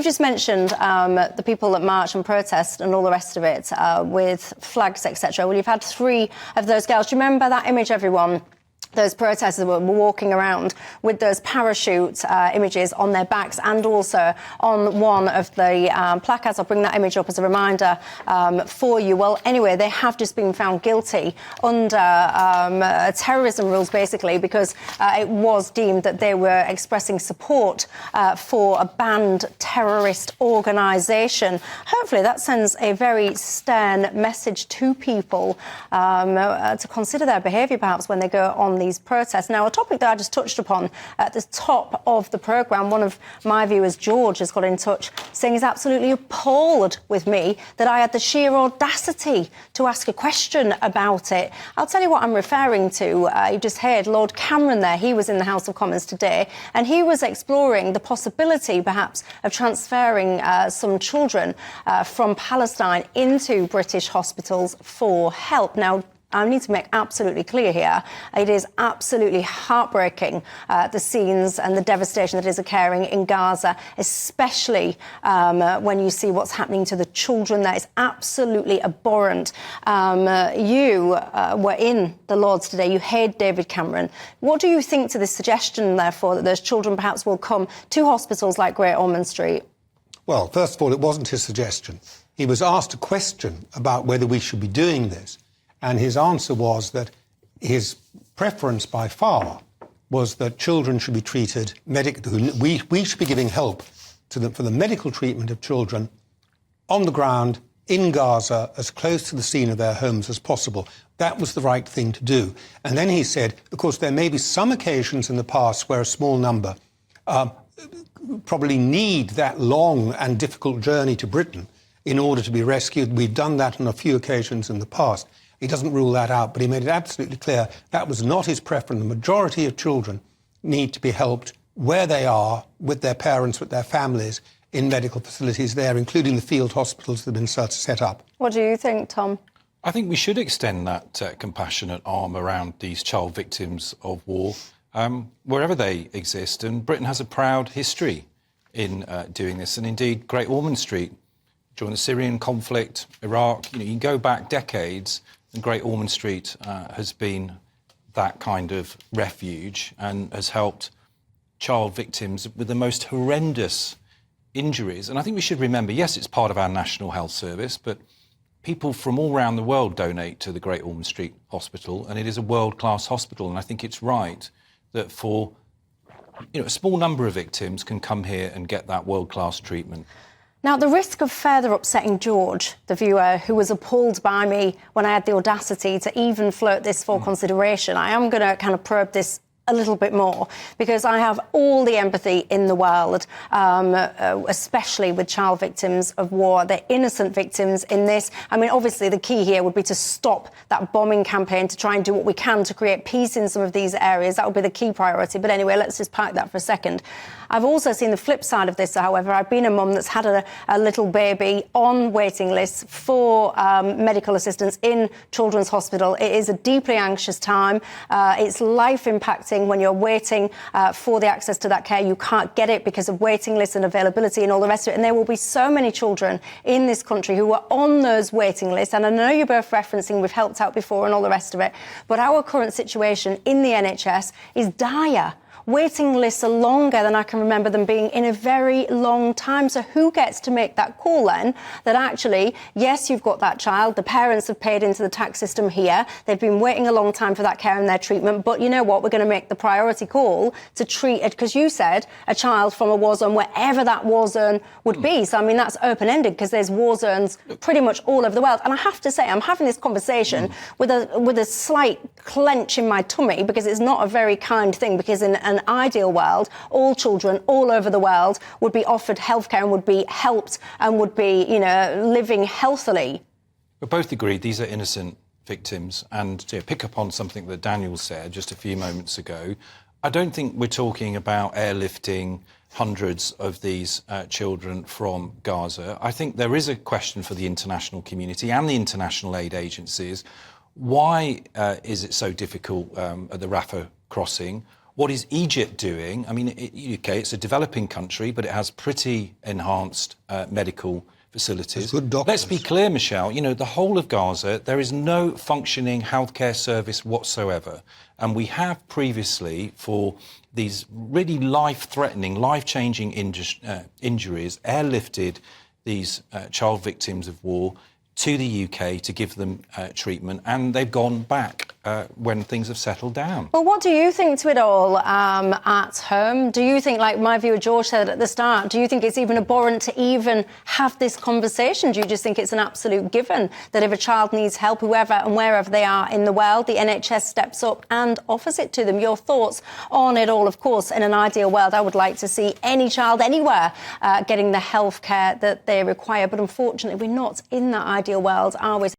just mentioned the people that march and protest and all the rest of it with flags, etc. Well, you've had 3 of those girls. Do you remember that image, everyone? Those protesters were walking around with those parachute images on their backs and also on one of the placards. I'll bring that image up as a reminder for you. Well, anyway, they have just been found guilty under terrorism rules, basically, because it was deemed that they were expressing support for a banned terrorist organisation. Hopefully that sends a very stern message to people to consider their behaviour, perhaps, when they go on these protests. Now, a topic that I just touched upon at the top of the programme, one of my viewers, George, has got in touch saying he's absolutely appalled with me that I had the sheer audacity to ask a question about it. I'll tell you what I'm referring to. You just heard Lord Cameron there. He was in the House of Commons today and he was exploring the possibility, perhaps, of transferring some children from Palestine into British hospitals for help. Now, I need to make absolutely clear here, it is absolutely heartbreaking, the scenes and the devastation that is occurring in Gaza, especially when you see what's happening to the children. That is absolutely abhorrent. You were in the Lords today. You heard David Cameron. What do you think to this suggestion, therefore, that those children perhaps will come to hospitals like Great Ormond Street? Well, first of all, it wasn't his suggestion. He was asked a question about whether we should be doing this. And his answer was that his preference by far was that children should be treated medically. We should be giving help to them for the medical treatment of children on the ground in Gaza, as close to the scene of their homes as possible. That was the right thing to do. And then he said, of course, there may be some occasions in the past where a small number probably need that long and difficult journey to Britain in order to be rescued. We've done that on a few occasions in the past. He doesn't rule that out, but he made it absolutely clear that was not his preference. The majority of children need to be helped where they are, with their parents, with their families, in medical facilities there, including the field hospitals that have been set up. What do you think, Tom? I think we should extend that compassionate arm around these child victims of war, wherever they exist. And Britain has a proud history in doing this. And indeed, Great Ormond Street, during the Syrian conflict, Iraq, you can go back decades, and Great Ormond Street has been that kind of refuge and has helped child victims with the most horrendous injuries. And I think we should remember, yes, it's part of our National Health Service, but people from all around the world donate to the Great Ormond Street Hospital, and it is a world-class hospital. And I think it's right that for a small number of victims can come here and get that world-class treatment. Now, at the risk of further upsetting George, the viewer, who was appalled by me when I had the audacity to even float this for consideration, I am going to kind of probe this a little bit more, because I have all the empathy in the world, especially with child victims of war. They're innocent victims in this. I mean, obviously, the key here would be to stop that bombing campaign, to try and do what we can to create peace in some of these areas. That would be the key priority. But anyway, let's just park that for a second. I've also seen the flip side of this, however. I've been a mum that's had a little baby on waiting lists for medical assistance in Children's Hospital. It is a deeply anxious time. It's life-impacting when you're waiting for the access to that care. You can't get it because of waiting lists and availability and all the rest of it. And there will be so many children in this country who are on those waiting lists. And I know you're both referencing we've helped out before and all the rest of it. But our current situation in the NHS is dire. Waiting lists are longer than I can remember them being in a very long time. So who gets to make that call then that actually, yes, you've got that child, the parents have paid into the tax system here, they've been waiting a long time for that care and their treatment, but you know what, we're going to make the priority call to treat it, because you said a child from a war zone, wherever that war zone would be. So, I mean, that's open-ended because there's war zones pretty much all over the world. And I have to say, I'm having this conversation with a slight clench in my tummy, because it's not a very kind thing, because in an ideal world, all children all over the world would be offered healthcare and would be helped and would be, living healthily. We both agree these are innocent victims, and to pick up on something that Daniel said just a few moments ago, I don't think we're talking about airlifting hundreds of these children from Gaza. I think there is a question for the international community and the international aid agencies. Why is it so difficult at the Rafah crossing? What is Egypt doing? I mean, okay, it's a developing country, but it has pretty enhanced medical facilities. Good doctors. Let's be clear, Michelle, you know, the whole of Gaza, there is no functioning healthcare service whatsoever. And we have previously, for these really life-threatening, life-changing injuries, airlifted these child victims of war to the UK to give them treatment, and they've gone back when things have settled down. Well, what do you think to it all at home? Do you think, like my viewer George said at the start, do you think it's even abhorrent to even have this conversation? Do you just think it's an absolute given that if a child needs help, whoever and wherever they are in the world, the NHS steps up and offers it to them? Your thoughts on it all? Of course, in an ideal world, I would like to see any child anywhere getting the health care that they require. But unfortunately, we're not in that ideal world, are we?